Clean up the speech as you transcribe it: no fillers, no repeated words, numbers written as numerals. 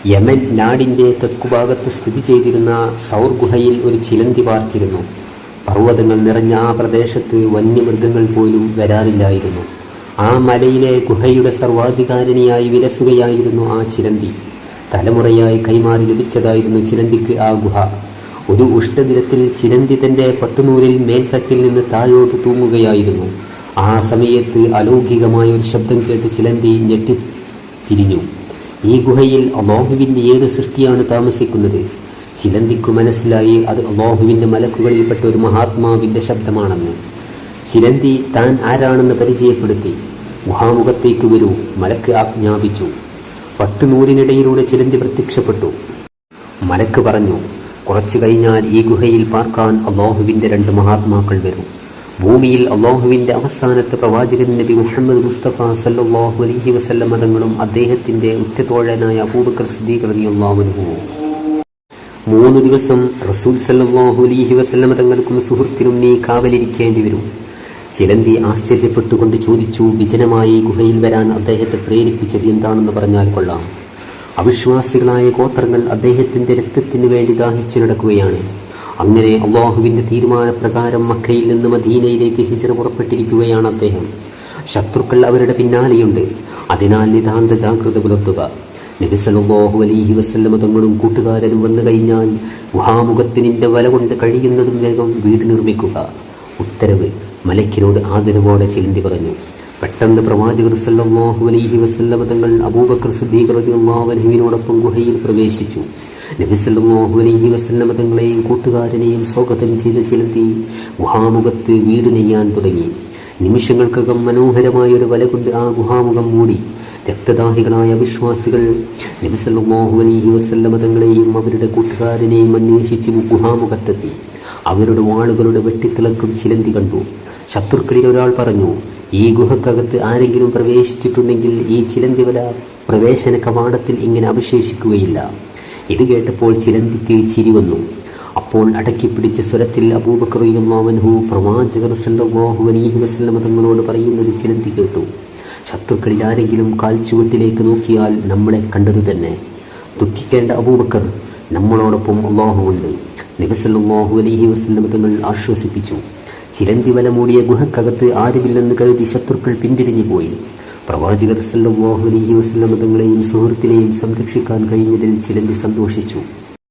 Yemen നാടിൻ്റെ തെക്കുഭാഗത്ത് സ്ഥിതി ചെയ്തിരുന്ന സൗർ ഗുഹയിൽ ഒരു ചിലന്തി പാർത്തിരുന്നു. പർവ്വതങ്ങൾ നിറഞ്ഞ ആ പ്രദേശത്ത് വന്യമൃഗങ്ങൾ പോലും വരാറില്ലായിരുന്നു. ആ മലയിലെ ഗുഹയുടെ സർവാധികാരിണിയായി വിലസുകയായിരുന്നു ആ ചിലന്തി. തലമുറയായി കൈമാറി ലഭിച്ചതായിരുന്നു ചിലന്തിക്ക് ആ ഗുഹ. ഒരു ഉഷ്ണദിനത്തിൽ ചിലന്തി തൻ്റെ പട്ടുനൂലിൽ മേൽത്തട്ടിൽ നിന്ന് താഴോട്ട് തൂങ്ങുകയായിരുന്നു. ആ സമയത്ത് അലൗകികമായ ഒരു ശബ്ദം കേട്ട് ചിലന്തി ഞെട്ടിത്തിരിഞ്ഞു. ഈ ഗുഹയിൽ അല്ലാഹുവിൻ്റെ ഏത് സൃഷ്ടിയാണ് താമസിക്കുന്നത്? ചിലന്തിക്കു മനസ്സിലായി അത് അല്ലാഹുവിൻ്റെ മലക്കുകളിൽപ്പെട്ട ഒരു മഹാത്മാവിൻ്റെ ശബ്ദമാണെന്ന്. ചിലന്തി താൻ ആരാണെന്ന് പരിചയപ്പെടുത്തി. ഗുഹാമുഖത്തേക്ക് വരൂ, മലക്ക് ആജ്ഞാപിച്ചു. പട്ടുനൂലിനിടയിലൂടെ ചിലന്തി പ്രത്യക്ഷപ്പെട്ടു. മലക്ക് പറഞ്ഞു, കുറച്ചു കഴിഞ്ഞാൽ ഈ ഗുഹയിൽ പാർക്കാൻ അല്ലാഹുവിൻ്റെ 2 മഹാത്മാക്കൾ വരും. ഭൂമിയിൽ അല്ലാഹുവിൻ്റെ അവസാനത്തെ പ്രവാചകൻ നബി മുഹമ്മദ് മുസ്തഫ സല്ലല്ലാഹു അലൈഹി വസല്ലം തങ്ങളും അദ്ദേഹത്തിൻ്റെ ഉറ്റതോഴനായ അബൂബക്കർ സിദ്ദീഖ് റളിയല്ലാഹു അൻഹു 3 ദിവസം റസൂൽ സല്ലല്ലാഹു അലൈഹി വസല്ലം തങ്ങൾക്കും സുഹൃത്തിനും നീ കാവലിരിക്കേണ്ടി വരും. ചിലന്തി ആശ്ചര്യപ്പെട്ടുകൊണ്ട് ചോദിച്ചു, വിജനമായി ഗുഹയിൽ വരാൻ അദ്ദേഹത്തെ പ്രേരിപ്പിച്ചത് എന്താണെന്ന് പറഞ്ഞാൽ കൊള്ളാം. അവിശ്വാസികളായ ഗോത്രങ്ങൾ അദ്ദേഹത്തിൻ്റെ രക്തത്തിന് വേണ്ടി ദാഹിച്ചു നടക്കുകയാണ്. അങ്ങനെ അല്ലാഹുവിൻ്റെ തീരുമാനപ്രകാരം മക്കയിൽ നിന്ന് മദീനയിലേക്ക് ഹിജ്റ പുറപ്പെട്ടിരിക്കുകയാണ് അദ്ദേഹം. ശത്രുക്കൾ അവരുടെ പിന്നാലെയുണ്ട്. അതിനാൽ നിതാന്ത ജാഗ്രത പുലർത്തുക. നബി സല്ലല്ലാഹു അലൈഹി വസല്ലം തങ്ങളും കൂട്ടുകാരനും വന്നു കഴിഞ്ഞാൽ ഗുഹാമുഖത്തിനിൻ്റെ വല കൊണ്ട് കഴിയുന്നതും വേഗം വീട് നിർമ്മിക്കുക. ഉത്തരവ് മലക്കിനോട് ആദരവോടെ ചിലന്തി പറഞ്ഞു. പെട്ടെന്ന് പ്രവാചകർ സല്ലല്ലാഹു അലൈഹി വസല്ലം തങ്ങൾ അബൂബക്കർ സിദ്ദീഖ് റളിയല്ലാഹു അൻഹുവിനോടൊപ്പം ഗുഹയിൽ പ്രവേശിച്ചു. നബി സല്ലല്ലാഹു അലൈഹി വസല്ലം തങ്ങളെയും കൂട്ടുകാരനെയും സ്വാഗതം ചെയ്ത ചിലന്തി ഗുഹാമുഖത്ത് വീട് നെയ്യാൻ തുടങ്ങി. നിമിഷങ്ങൾക്കകം മനോഹരമായ ഒരു വല കൊണ്ട് ആ ഗുഹാമുഖം മൂടി. രക്തദാഹികളായ വിശ്വാസികൾ നബി സല്ലല്ലാഹു അലൈഹി വസല്ലം തങ്ങളെയും അവരുടെ കൂട്ടുകാരനെയും അന്വേഷിച്ച് ഗുഹാമുഖത്തെത്തി. അവരുടെ വാളുകളുടെ വെട്ടിത്തിളക്കം ചിലന്തി കണ്ടു. ശത്രുക്കളിൽ ഒരാൾ പറഞ്ഞു, ഈ ഗുഹക്കകത്ത് ആരെങ്കിലും പ്രവേശിച്ചിട്ടുണ്ടെങ്കിൽ ഈ ചിലന്തി വല പ്രവേശന കവാടത്തിൽ ഇങ്ങനെ അവശേഷിക്കുകയില്ല. ഇത് കേട്ടപ്പോൾ ചിലന്തിക്ക് ചിരി വന്നു. അപ്പോൾ അടക്കിപ്പിടിച്ച സ്വരത്തിൽ അബൂബക്കർ റളിയല്ലാഹു അൻഹു പ്രവാചകർ സല്ലല്ലാഹു അലൈഹി വസല്ലം തങ്ങളോട് പറയുന്നത് ചിലന്തി കേട്ടു. ശത്രുക്കളിൽ ആരെങ്കിലും കാൽച്ചുവട്ടിലേക്ക് നോക്കിയാൽ നമ്മളെ കണ്ടതു തന്നെ. ദുഃഖിക്കേണ്ട അബൂബക്കർ, നമ്മളോടൊപ്പം അല്ലാഹുവുണ്ട്. നബി സല്ലല്ലാഹു അലൈഹി വസല്ലം തങ്ങൾ ആശ്വസിപ്പിച്ചു. ചിലന്തി വല മൂടിയ ഗുഹക്കകത്ത് ആരുമില്ലെന്ന് കരുതി ശത്രുക്കൾ പിന്തിരിഞ്ഞു പോയി. പ്രവാചകർ സല്ലല്ലാഹു അലൈഹി വസല്ലം തങ്ങളെയും സുഹൃത്തിനെയും സംരക്ഷിക്കാൻ കഴിഞ്ഞതിൽ ചിലന്തി സന്തോഷിച്ചു.